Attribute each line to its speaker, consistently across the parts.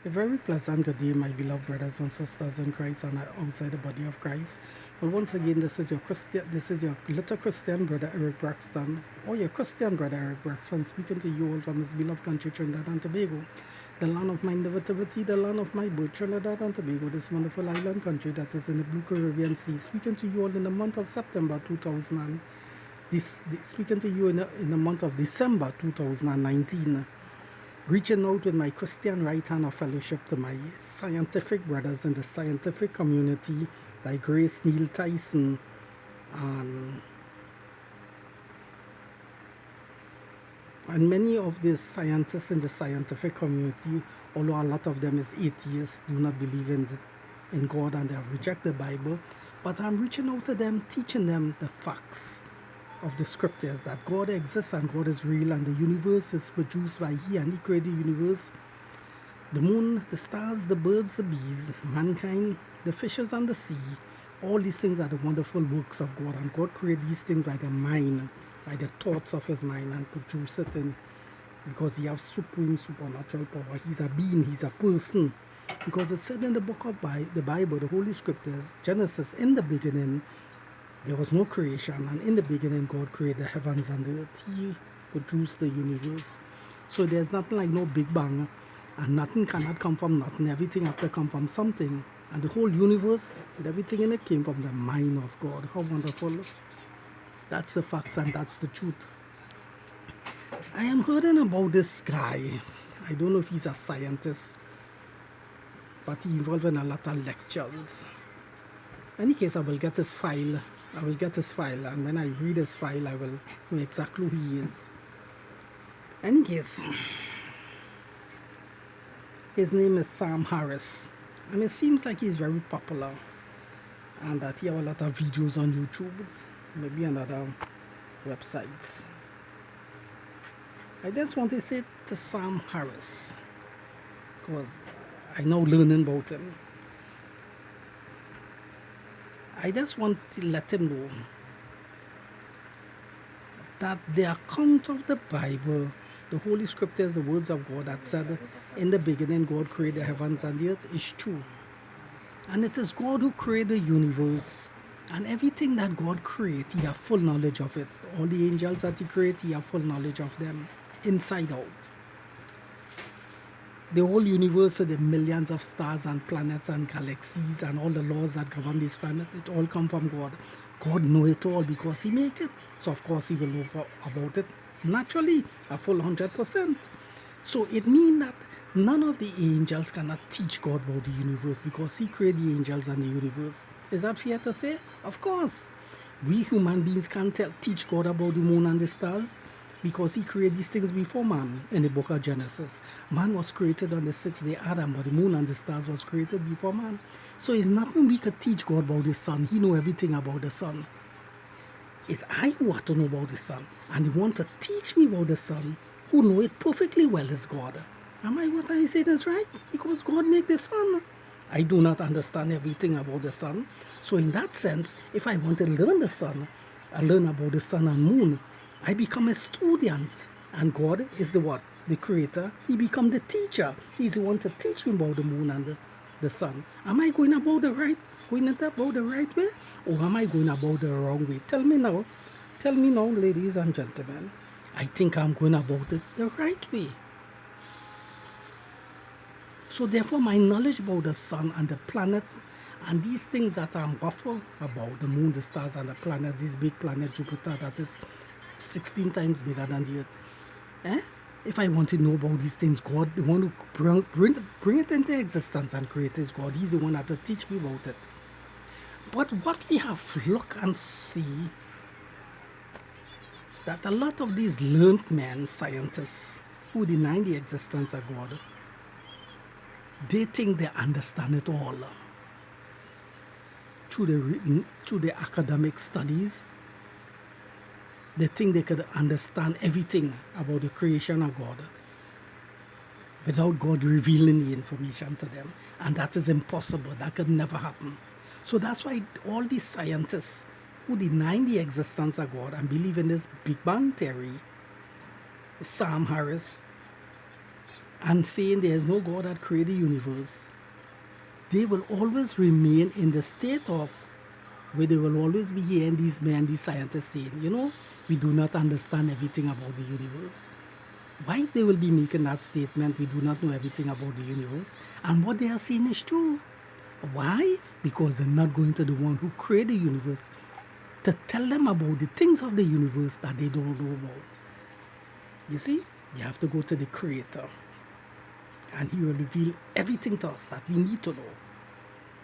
Speaker 1: A very pleasant good day, my beloved brothers and sisters in Christ and outside the body of Christ. Well, once again, this is your little Christian brother Eric Braxton, or your Christian brother Eric Braxton, speaking to you all from his beloved country, Trinidad and Tobago, the land of my nativity, the land of my birth, Trinidad and Tobago, this wonderful island country that is in the blue Caribbean Sea. Speaking to you all in the month of September 2000, speaking to you in the month of December 2019. Reaching out with my Christian right hand of fellowship to my scientific brothers in the scientific community like Grace Neil Tyson and many of the scientists in the scientific community, although a lot of them is atheists, do not believe in God and they have rejected the Bible. But I'm reaching out to them, teaching them the facts of the scriptures that God exists and God is real and the universe is produced by He and He created the universe. The moon, the stars, the birds, the bees, mankind, the fishes and the sea, all these things are the wonderful works of God, and God created these things by the mind, by the thoughts of His mind, and produce it in because He has supreme supernatural power. He's a being, He's a person. Because it said in the book of the Bible, the Holy Scriptures, Genesis, in the beginning, there was no creation, and in the beginning God created the heavens and the earth. He produced the universe. So there's nothing like no Big Bang, and nothing cannot come from nothing. Everything has to come from something. And the whole universe, and everything in it came from the mind of God. How wonderful. That's the facts and that's the truth. I am hearing about this guy. I don't know if he's a scientist, but he's involved in a lot of lectures. In any case, I will get his file, and when I read his file, I will know exactly who he is. In any case, his name is Sam Harris, and it seems like he's very popular, and that he has a lot of videos on YouTube, maybe on other websites. I just want to say to Sam Harris, because I know learning about him. I just want to let him know that the account of the Bible, the Holy Scriptures, the words of God that said, in the beginning God created the heavens and the earth, is true. And it is God who created the universe. And everything that God created, He has full knowledge of it. All the angels that He created, He has full knowledge of them, inside out. The whole universe with the millions of stars and planets and galaxies and all the laws that govern this planet, it all come from God. God knows it all because He make it. So of course He will know about it naturally, a full 100%. So it means that none of the angels cannot teach God about the universe because He created the angels and the universe. Is that fair to say? Of course. We human beings can't teach God about the moon and the stars, because He created these things before man in the book of Genesis. Man was created on the sixth day, Adam, but the moon and the stars was created before man. So it's nothing we could teach God about the sun. He knows everything about the sun. It's I who want to know about the sun. And He want to teach me about the sun, who know it perfectly well is God. Am I what I say is right? Because God made the sun. I do not understand everything about the sun. So in that sense, if I want to learn the sun, I learn about the sun and moon. I become a student, and God is the what? The creator. He become the teacher. He's the one to teach me about the moon and the sun. Am I going about the right way, or am I going about the wrong way? Tell me now, ladies and gentlemen. I think I'm going about it the right way. So therefore, my knowledge about the sun and the planets and these things that I'm waffle about, the moon, the stars, and the planets, this big planet Jupiter that is 16 times bigger than the earth. If I want to know about these things, God, the one who bring it into existence and create is God. He's the one that will teach me about it. But what we have look and see, that a lot of these learned men, scientists, who deny the existence of God, they think they understand it all. Through the academic studies, they think they could understand everything about the creation of God without God revealing the information to them. And that is impossible. That could never happen. So that's why all these scientists who deny the existence of God and believe in this Big Bang theory, Sam Harris, and saying there is no God that created the universe, they will always remain in the state of where they will always be hearing these men, these scientists saying, we do not understand everything about the universe. Why they will be making that statement, we do not know everything about the universe, and what they are saying is true. Why? Because they're not going to the one who created the universe to tell them about the things of the universe that they don't know about. You see, you have to go to the Creator, and He will reveal everything to us that we need to know.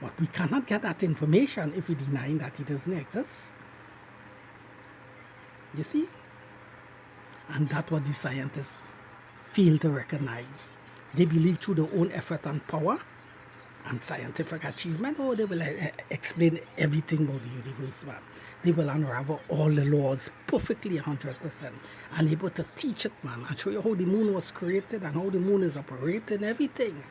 Speaker 1: But we cannot get that information if we deny that He doesn't exist. You see? And that's what the scientists fail to recognize. They believe through their own effort and power and scientific achievement, they will explain everything about the universe, man. They will unravel all the laws perfectly 100% and able to teach it, man, and show you how the moon was created and how the moon is operating, everything.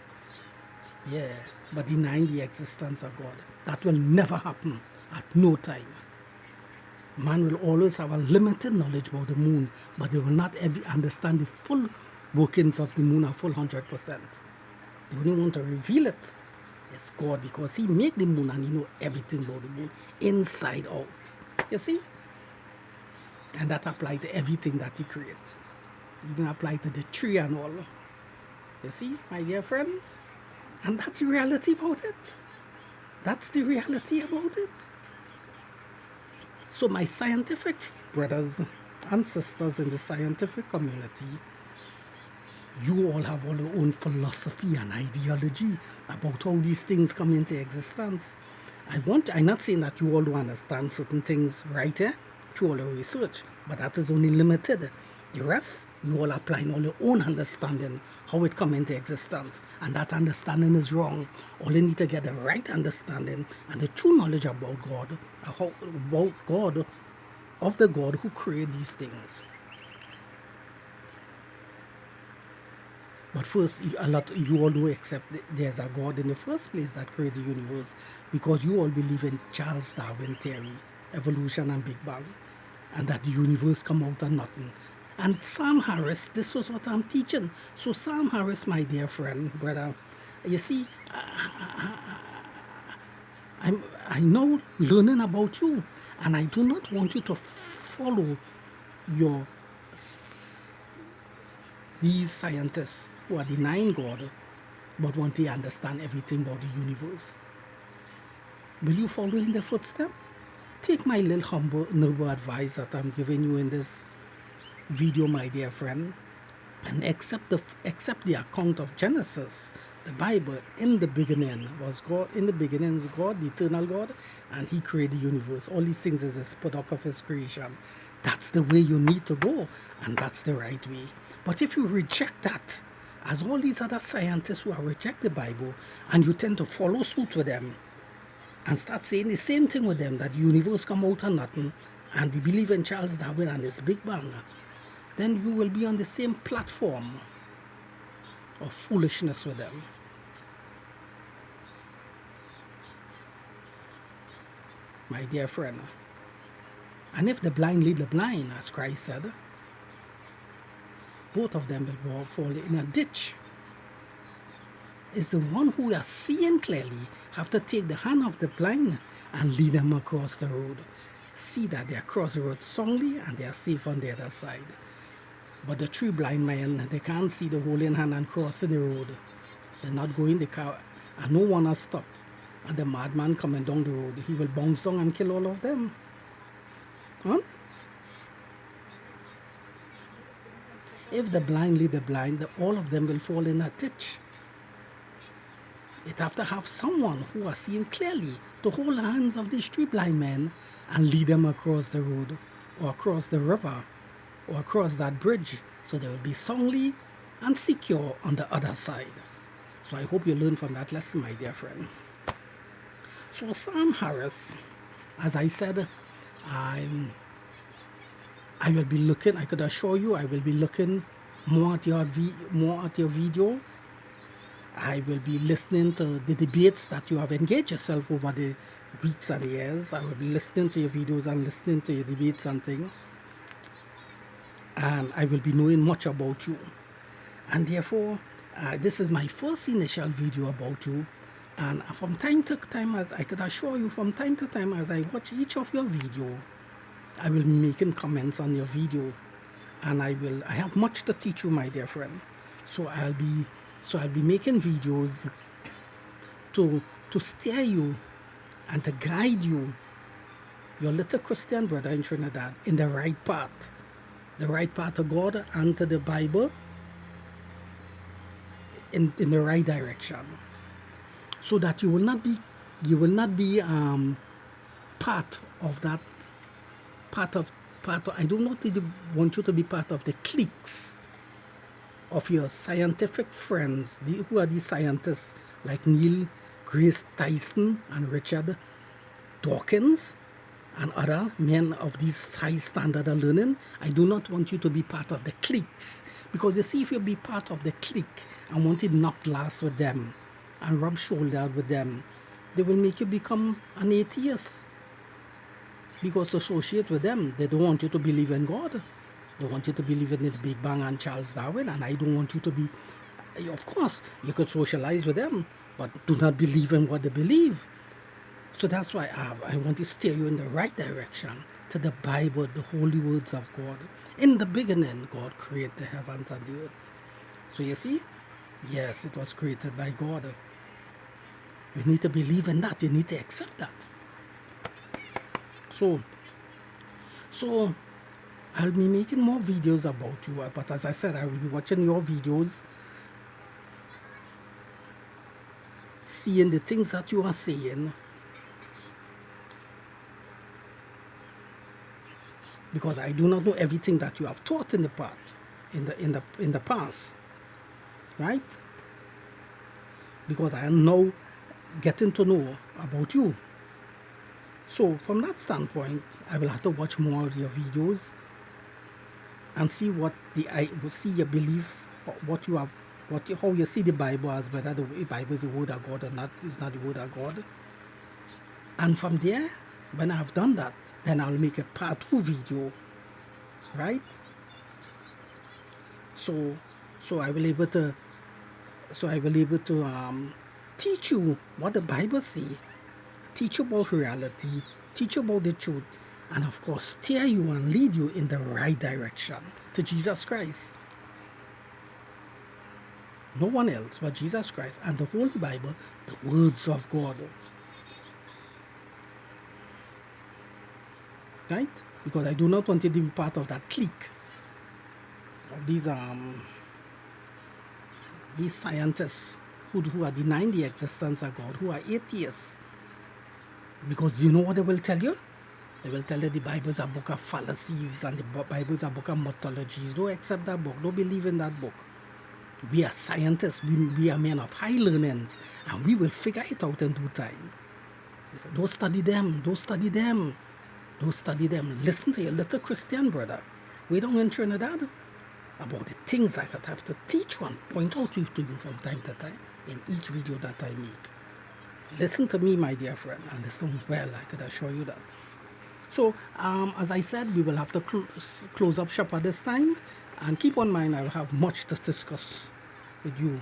Speaker 1: Yeah, but denying the existence of God. That will never happen at no time. Man will always have a limited knowledge about the moon, but they will not ever understand the full workings of the moon a full 100%. They only want to reveal it. It's God, because He made the moon and He knows everything about the moon, inside out. You see? And that applies to everything that He creates. Even apply to the tree and all. You see, my dear friends? And that's the reality about it. That's the reality about it. So my scientific brothers and sisters in the scientific community, you all have all your own philosophy and ideology about how these things come into existence. I'm not saying that you all don't understand certain things right here through all your research, but that is only limited. The rest, you all applying all your own understanding, how it come into existence. And that understanding is wrong. All you need to get the right understanding and the true knowledge about God, of the God who created these things. But first, you all do accept there's a God in the first place that created the universe, because you all believe in Charles Darwin theory, evolution and Big Bang, and that the universe come out of nothing. And Sam Harris, this was what I'm teaching. So Sam Harris, my dear friend, brother, you see, I know learning about you, and I do not want you to follow these scientists who are denying God, but want to understand everything about the universe. Will you follow in their footsteps? Take my little humble, noble advice that I'm giving you in this video, my dear friend, and accept the account of Genesis, the Bible. In the beginning was God. In the beginning is God, the eternal God, and He created the universe. All these things is a product of His creation. That's the way you need to go, and that's the right way. But if you reject that, as all these other scientists who have rejected the Bible, and you tend to follow suit with them and start saying the same thing with them, that the universe come out of nothing, and we believe in Charles Darwin and his Big Bang, then you will be on the same platform of foolishness with them. My dear friend, and if the blind lead the blind, as Christ said, both of them will fall in a ditch. It's the one who are seeing clearly have to take the hand of the blind and lead them across the road. See that they cross the road soundly and they are safe on the other side. But the three blind men, they can't see the holding hand and crossing the road. They're not going the car, and no one has stopped. And the madman coming down the road, he will bounce down and kill all of them. Huh? If the blind lead the blind, all of them will fall in a ditch. It have to have someone who are seeing clearly to hold the hands of these three blind men and lead them across the road, or across the river, or across that bridge, so they will be soundly and secure on the other side. So I hope you learn from that lesson, my dear friend. So Sam Harris, as I said, I will be looking, I could assure you, I will be looking more at your videos. I will be listening to the debates that you have engaged yourself over the weeks and years. I will be listening to your videos and listening to your debates and things. And I will be knowing much about you. And therefore, This is my first initial video about you, and from time to time, as I could assure you, from time to time as I watch each of your video, I will be making comments on your video, and I have much to teach you, my dear friend. So I'll be making videos to steer you and to guide you, your little Christian brother in Trinidad, in the right path of God and to the Bible, in the right direction, so that you will not be part of that I do not want you to be part of the cliques of your scientific friends, who are these scientists like Neil Grace Tyson and Richard Dawkins and other men of this high standard of learning. I do not want you to be part of the cliques, because you see, if you be part of the clique and want to knock glass with them and rub shoulder with them, they will make you become an atheist, because to associate with them, they don't want you to believe in God. They want you to believe in the Big Bang and Charles Darwin, and I don't want you to be. Of course, you could socialize with them, but do not believe in what they believe. So that's why I want to steer you in the right direction, to the Bible, the holy words of God. In the beginning, God created the heavens and the earth. So you see, yes, it was created by God. You need to believe in that. You need to accept that. So I'll be making more videos about you, but as I said, I will be watching your videos, seeing the things that you are saying, because I do not know everything that you have taught in the past, in the past, right? Because I am now getting to know about you. So from that standpoint, I will have to watch more of your videos and see see your belief, how you see the Bible, as whether the Bible is the word of God or not, is not the word of God. And from there, when I've done that, then I'll make a part 2 video, right? So I will able to teach you what the Bible says, teach you about reality, teach you about the truth, and of course steer you and lead you in the right direction to Jesus Christ. No one else but Jesus Christ and the Holy Bible, the words of God. Right? Because I do not want you to be part of that clique of these scientists who are denying the existence of God, who are atheists. Because you know what they will tell you? They will tell you the Bible is a book of fallacies and the Bible is a book of mythologies. Don't accept that book. Don't believe in that book. We are scientists. We are men of high learnings, and we will figure it out in due time. They say, don't study them. Don't study them. Don't study them. Listen to your little Christian brother. We don't in Trinidad about the things I have to teach one, point out to you from time to time in each video that I make. Listen to me, my dear friend, and listen well, I could assure you that. So, as I said, we will have to close up shop at this time, and keep in mind I will have much to discuss with you